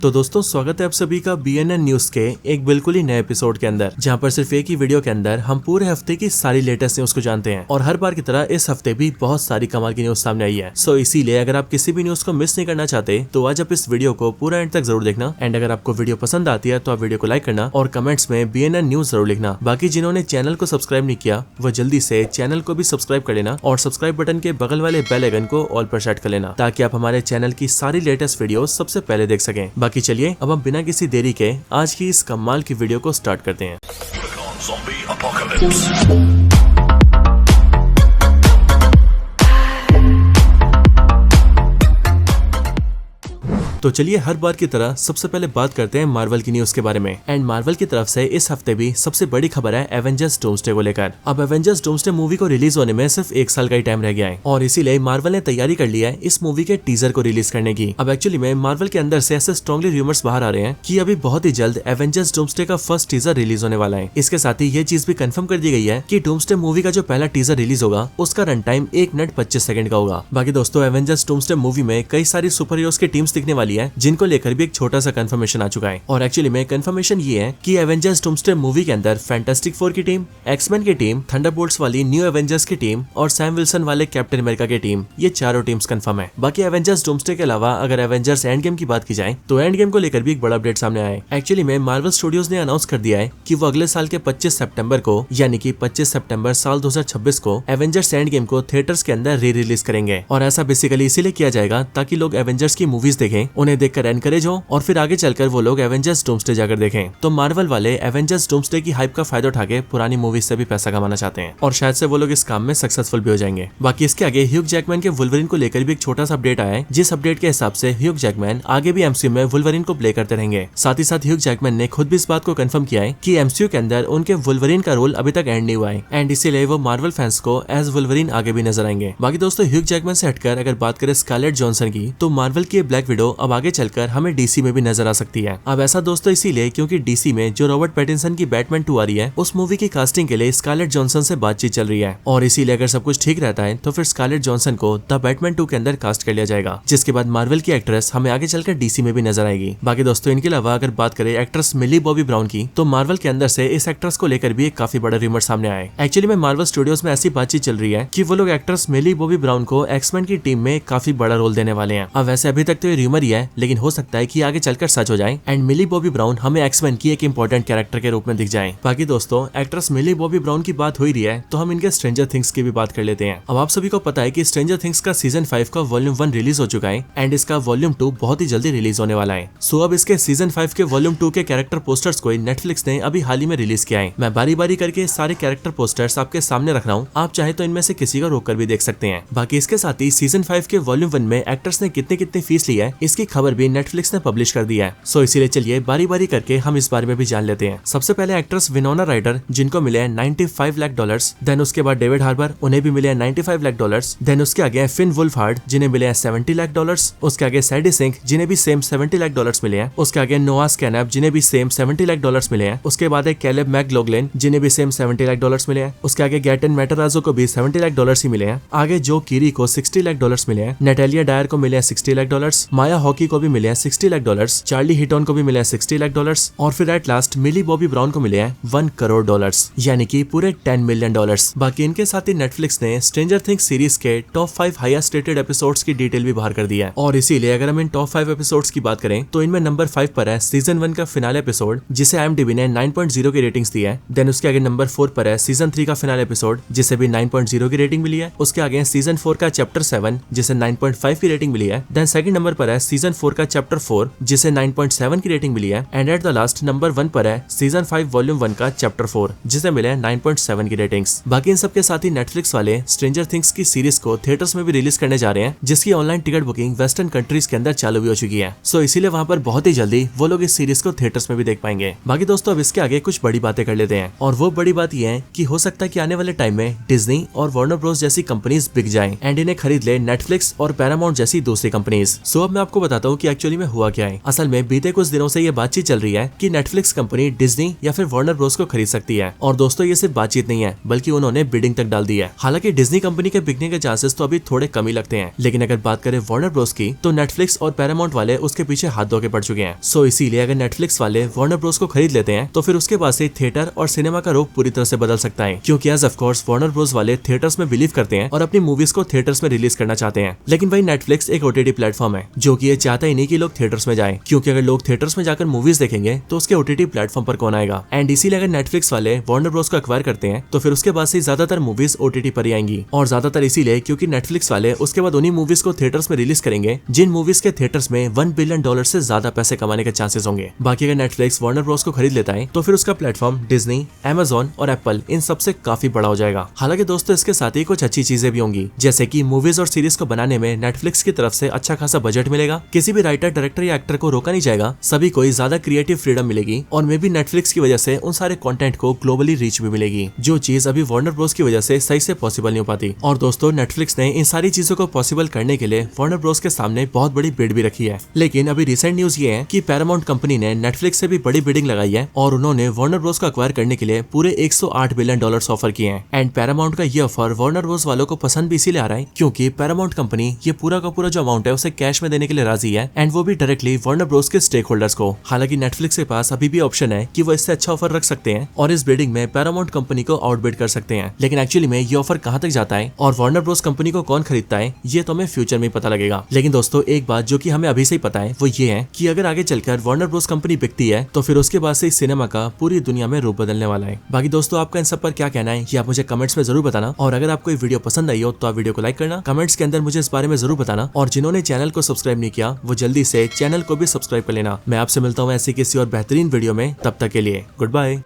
तो दोस्तों स्वागत है आप सभी का BNN न्यूज के एक बिल्कुल ही नए एपिसोड के अंदर, जहां पर सिर्फ एक ही वीडियो के अंदर हम पूरे हफ्ते की सारी लेटेस्ट न्यूज को जानते हैं। और हर बार की तरह इस हफ्ते भी बहुत सारी कमाल की न्यूज सामने आई है। सो इसीलिए अगर आप किसी भी न्यूज को मिस नहीं करना चाहते तो आज आप इस वीडियो को पूरा एंड तक जरूर देखना। एंड अगर आपको वीडियो पसंद आती है तो आप वीडियो को लाइक करना और कमेंट्स में BNN न्यूज जरूर लिखना। बाकी जिन्होंने चैनल को सब्सक्राइब नहीं किया वो जल्दी से चैनल को भी सब्सक्राइब कर लेना और सब्सक्राइब बटन के बगल वाले बेल आइकन को ऑल पर सेट कर लेना, ताकि आप हमारे चैनल की सारी लेटेस्ट वीडियो सबसे पहले देख सकें। बाकी चलिए अब हम बिना किसी देरी के आज की इस कमाल की वीडियो को स्टार्ट करते हैं। तो चलिए हर बार की तरह सबसे पहले बात करते हैं मार्वल की न्यूज के बारे में। एंड मार्वल की तरफ से इस हफ्ते भी सबसे बड़ी खबर है एवेंजर्स डूम्सडे को लेकर। अब एवेंजर्स डूम्सडे मूवी को रिलीज होने में सिर्फ 1 साल का ही टाइम रह गया है और इसीलिए मार्वल ने तैयारी कर ली है इस मूवी के टीजर को रिलीज करने की। अब एक्चुअली में मार्वल के अंदर से ऐसे स्ट्रॉन्गली रूमर्स बाहर आ रहे हैं कि अभी बहुत ही जल्द एवेंजर्स डूम्सडे का फर्स्ट टीजर रिलीज होने वाला है। इसके साथ ही ये चीज भी कंफर्म कर दी गई है कि डूम्सडे मूवी का जो पहला टीजर रिलीज होगा उसका रन टाइम 1 मिनट 25 सेकंड का होगा। बाकी दोस्तों एवेंजर्स डूम्सडे मूवी में कई सारी सुपर हीरोज की टीम्स दिखने वाली है, जिनको लेकर भी एक छोटा सा कंफर्मेशन आ चुका है। और एक्चुअली में कंफर्मेशन ये है कि एवेंजर्स डूम्सडे मूवी के अंदर फैंटास्टिक फोर की टीम, एक्समैन की टीम, थंडरबोल्ट्स वाली न्यू एवेंजर्स की टीम और सैम विल्सन वाले कैप्टन अमेरिका की टीम, ये चारों टीम्स कंफर्म है। बाकी एवेंजर्स डूम्सडे के अलावा अगर एवेंजर्स एंड गेम की बात की जाए तो एंड गेम को लेकर भी एक बड़ा अपडेट सामने आया है। एक्चुअली में मार्वल स्टूडियोज ने अनाउंस कर दिया है कि वो अगले साल के 25 सितंबर को यानी कि 25 सितंबर साल 2026 को एवेंजर्स एंड गेम को थिएटर्स के अंदर री रिलीज करेंगे। और ऐसा बेसिकली इसीलिए किया जाएगा ताकि लोग एवेंजर्स की मूवीज देखें, उन्हें देखकर एनकरेज हो और फिर आगे चलकर वो लोग एवेंजर्स डूम्सडे जाकर देखें। तो मार्वल वाले एवेंजर्स डूम्सडे की हाइप का फायदा उठा के पुरानी मूवीज से भी पैसा कमाना चाहते हैं और शायद से वो लोग इस काम में सक्सेसफुल भी हो जाएंगे। बाकी इसके आगे ह्यूग जैकमैन के वुल्वरिन को लेकर भी एक छोटा सा अपडेट आया है, जिस अपडेट के हिसाब से ह्यूग जैकमैन आगे भी MCU में वुल्वरिन को प्ले करते रहेंगे। साथ ही साथ ह्यूग जैकमैन ने खुद भी इस बात को कंफर्म किया है कि MCU के अंदर उनके वुल्वरिन का रोल अभी तक एंड नहीं हुआ है एंड इसीलिए वो मार्वल फैंस को एज वुल्वरिन आगे भी नजर आएंगे। बाकी दोस्तों ह्यूग जैकमैन से हटकर अगर बात करें स्कारलेट जॉनसन की, तो मार्वल की ब्लैक विडो अब आगे चलकर हमें DC में भी नजर आ सकती है। अब ऐसा दोस्तों इसीलिए क्योंकि DC में जो रॉबर्ट पैटिंसन की बैटमैन 2 आ रही है, उस मूवी की कास्टिंग के लिए स्कारलेट जॉनसन से बातचीत चल रही है और इसीलिए अगर सब कुछ ठीक रहता है तो फिर स्कारलेट जॉनसन को द बैटमैन 2 के अंदर कास्ट कर लिया जाएगा, जिसके बाद मार्वल की एक्ट्रेस हमें आगे चलकर DC में भी नजर आएगी। बाकी दोस्तों इनके अलावा अगर बात करें एक्ट्रेस मिली बॉबी ब्राउन की, तो मार्वल के अंदर से इस एक्ट्रेस को लेकर भी एक काफी बड़ा रूमर सामने आया है। एक्चुअली में मार्वल स्टूडियोज में ऐसी बातचीत चल रही है कि वो लोग एक्ट्रेस मिली बॉबी ब्राउन को एक्समैन की टीम में काफी बड़ा रोल देने वाले हैं। अब वैसे अभी तक तो ये रूमर ही है, लेकिन हो सकता है कि आगे चलकर सच हो जाए एंड मिली बॉबी ब्राउन हमें एक्समैन की एक इंपॉर्टेंट कैरेक्टर के रूप में दिख जाए। बाकी दोस्तों एक्ट्रेस मिली बॉबी ब्राउन की बात हो ही रही है तो हम इनके स्ट्रेंजर थिंग्स की भी बात कर लेते हैं। अब आप सभी को पता है कि स्ट्रेंजर थिंग्स का सीजन 5 का वॉल्यूम 1 रिलीज हो चुका है एंड इसका वॉल्यूम 2 बहुत ही जल्दी रिलीज होने वाला है। सो अब इसके सीजन 5 के वॉल्यूम 2 के कैरेक्टर पोस्टर्स को नेटफ्लिक्स ने अभी हाल ही में रिलीज किया है। मैं बारी बारी करके सारे कैरेक्टर पोस्टर्स आपके सामने रख रहा हूँ, आप चाहे तो इनमें से किसी को रोककर भी देख सकते हैं। बाकी इसके साथ ही सीजन 5 के वॉल्यूम 1 में एक्टर्स ने कितनी फीस ली है इसकी खबर भी नेटफ्लिक्स ने पब्लिश कर दी है। सो इसीलिए चलिए बारी बारी करके हम इस बारे में भी जान लेते हैं। सबसे पहले एक्ट्रेस विनोना राइडर जिनको मिले हैं $95 लाख, देन उसके बाद डेविड हार्बर उन्हें भी मिले हैं $95 लाख, देन उसके आगे फिन वुल्फहार्ड जिन्हें मिले हैं $70 लाख, उसके आगे सैडी सिंह जिन्हें भी सेम $70 लाख मिले हैं, उसके आगे नोआ स्कैनअप जिन्हें भी सेम $70 लाख मिले हैं, उसके बाद एक कैलेब मैकलोगलिन जिन्हें भी सेम $70 लाख मिले हैं, उसके आगे गैटन मैटराजो को भी $70 लाख ही मिले हैं, आगे जो कीरी को $60 लाख मिले हैं, नेटेलिया डायर को मिले हैं $60 लाख, माया हॉकी को भी मिले हैं $60 लाख, चार्ली हिटोन को भी मिले हैं $60 लाख और फिर at last Millie Bobby Brown को मिले हैं $1 करोड़, यानी कि पूरे $10 मिलियन। बाकी इनके साथ ही नेटफ्लिक्स ने स्ट्रेंजर थिंग्स सीरीज के टॉप 5 हाईएस्ट रेटेड एपिसोड्स की डिटेल भी बाहर कर दी है और इसीलिए अगर हम इन टॉप 5 एपिसोड्स की बात करें तो इनमें नंबर 5 पर है सीजन 1 का फिनाले एपिसोड जिसे IMDb ने 9.0 की रेटिंग्स दी है। देन उसके आगे नंबर 4 पर है सीजन 3 का फिनाले एपिसोड जिसे भी 9.0 की रेटिंग मिली है। उसके आगे सीजन 4 का चैप्टर 7 जिसे 9.5 की रेटिंग मिली है। देन सेकंड नंबर पर है सीजन 4 का चैप्टर 4 जिसे 9.7 की रेटिंग मिली है and at the last number 1 पर है सीजन 5 वॉल्यूम 1 का चैप्टर 4 जिसे मिले 9.7 की रेटिंग्स। बाकी इन सब के साथ ही नेटफ्लिक्स वाले स्ट्रेंजर थिंग्स की सीरीज को थिएटर्स में भी रिलीज करने जा रहे हैं, जिसकी online ticket booking western countries के अंदर चालू भी हो चुकी है। सो इसीलिए वहां पर बहुत ही जल्दी वो लोग इस सीरीज को थिएटर्स में भी देख पाएंगे। बाकी दोस्तों अब इसके आगे कुछ बड़ी बातें कर लेते हैं और वो बड़ी बात ये है कि हो सकता है कि आने वाले टाइम में डिज्नी और वार्नर ब्रोस जैसी कंपनीज बिक जाएं एंड इन्हें खरीद ले नेटफ्लिक्स और पैरामाउंट जैसी दूसरी कंपनीज। सो अब मैं आपको बताता हूँ कि एक्चुअली में हुआ क्या है। असल में बीते कुछ दिनों से ये बातचीत चल रही है कि नेटफ्लिक्स कंपनी डिज्नी या फिर वार्नर ब्रोस को खरीद सकती है। और दोस्तों ये सिर्फ बातचीत नहीं है बल्कि उन्होंने बिडिंग तक डाल दी है। हालांकि डिज्नी कंपनी के बिकने के चांसेस तो अभी थोड़े कम ही लगते हैं, लेकिन अगर बात करें वार्नर ब्रोस की तो नेटफ्लिक्स और पैरामाउंट वाले उसके पीछे हाथ धो के पड़ चुके हैं। सो इसीलिए अगर नेटफ्लिक्स वाले वार्नर ब्रोस को खरीद लेते हैं तो फिर उसके बाद से थिएटर और सिनेमा का रुख पूरी तरह से बदल सकता है, क्योंकि as of course Warner Bros वाले थिएटर्स में बिलीव करते हैं और अपनी मूवीज को थिएटर्स में रिलीज करना चाहते हैं। लेकिन भाई नेटफ्लिक्स एक ओटीटी प्लेटफॉर्म है जो कि ये चाहता ही नहीं कि लोग थिएटर्स में जाएं, क्योंकि अगर लोग थिएटर्स में जाकर मूवीज देखेंगे तो उसके ओटीटी प्लेटफॉर्म पर कौन आएगा। एंड इसीलिए अगर नेटफ्लिक्स वाले वार्नर ब्रोस को एक्वायर करते हैं तो फिर उसके बाद से ज्यादातर मूवीज ओटीटी पर ही आएंगी, और ज्यादातर इसीलिए क्योंकि नेटफ्लिक्स वाले उसके बाद उन्हीं मूवीज को थिएटर्स में रिलीज करेंगे जिन मूवीज के थिएटर्स में $1 बिलियन से ज्यादा पैसे कमाने के चांसेस होंगे। बाकी अगर नेटफ्लिक्स वार्नर ब्रोस को खरीद लेता है तो फिर उसका प्लेटफॉर्म डिज्नी, Amazon और एप्पल इन सबसे काफी बड़ा हो जाएगा। हालांकि दोस्तों इसके साथ ही कुछ अच्छी चीजें भी होंगी, जैसे कि मूवीज और सीरीज को बनाने में नेटफ्लिक्स की तरफ से अच्छा खासा बजट मिलेगा, किसी भी राइटर, डायरेक्टर या एक्टर को रोका नहीं जाएगा, सभी को ज्यादा क्रिएटिव फ्रीडम मिलेगी, और मे भी नेटफ्लिक्स की वजह से उन सारे कंटेंट को ग्लोबली रीच भी मिलेगी, जो चीज अभी वार्नर ब्रोस की वजह से सही से पॉसिबल नहीं हो पाती। और दोस्तों नेटफ्लिक्स ने इन सारी चीजों को पॉसिबल करने के लिए वार्नर ब्रोस के सामने बहुत बड़ी बिड भी रखी है। लेकिन अभी रिसेंट न्यूज ये है कि पैरामाउंट कंपनी ने नेटफ्लिक्स से भी बड़ी बिडिंग लगाई है और उन्होंने वार्नर ब्रोस को एक्वायर करने के लिए पूरे $108 बिलियन ऑफर किए हैं। एंड पैरामाउंट का ये ऑफर वार्नर ब्रोस वालों को पसंद भी इसीलिए आ रहा है क्योंकि पैरामाउंट कंपनी ये पूरा का पूरा जो अमाउंट है उसे कैश में देने के लिए राजी है, एंड वो भी डायरेक्टली वार्नर ब्रोस के स्टेक होल्डर्स को। हालांकि नेटफ्लिक्स के पास अभी भी ऑप्शन है कि वो इससे अच्छा ऑफर रख सकते हैं और इस बिडिंग में पैरामाउंट कंपनी को आउटबिड कर सकते हैं। लेकिन एक्चुअली में ये ऑफर कहां तक जाता है और वार्नर ब्रोस कंपनी को कौन खरीदता है ये तो हमें फ्यूचर में पता लगेगा। लेकिन दोस्तों एक बात जो कि हमें अभी से ही पता है वो ये है कि अगर आगे चलकर वार्नर ब्रोस कंपनी बिकती है तो फिर उसके बाद से इस सिनेमा का पूरी दुनिया में रूप बदलने वाला है। बाकी दोस्तों आपका इन सब पर क्या कहना है ये आप मुझे कमेंट्स में जरूर बताना, और अगर आपको ये वीडियो पसंद आई हो तो आप वीडियो को लाइक करना, कमेंट्स के अंदर मुझे इस बारे में जरूर बताना, और जिन्होंने चैनल को सब्सक्राइब नहीं किया वो जल्दी से चैनल को भी सब्सक्राइब कर लेना। मैं आपसे मिलता हूँ ऐसी किसी और बेहतरीन वीडियो में, तब तक के लिए गुड बाय।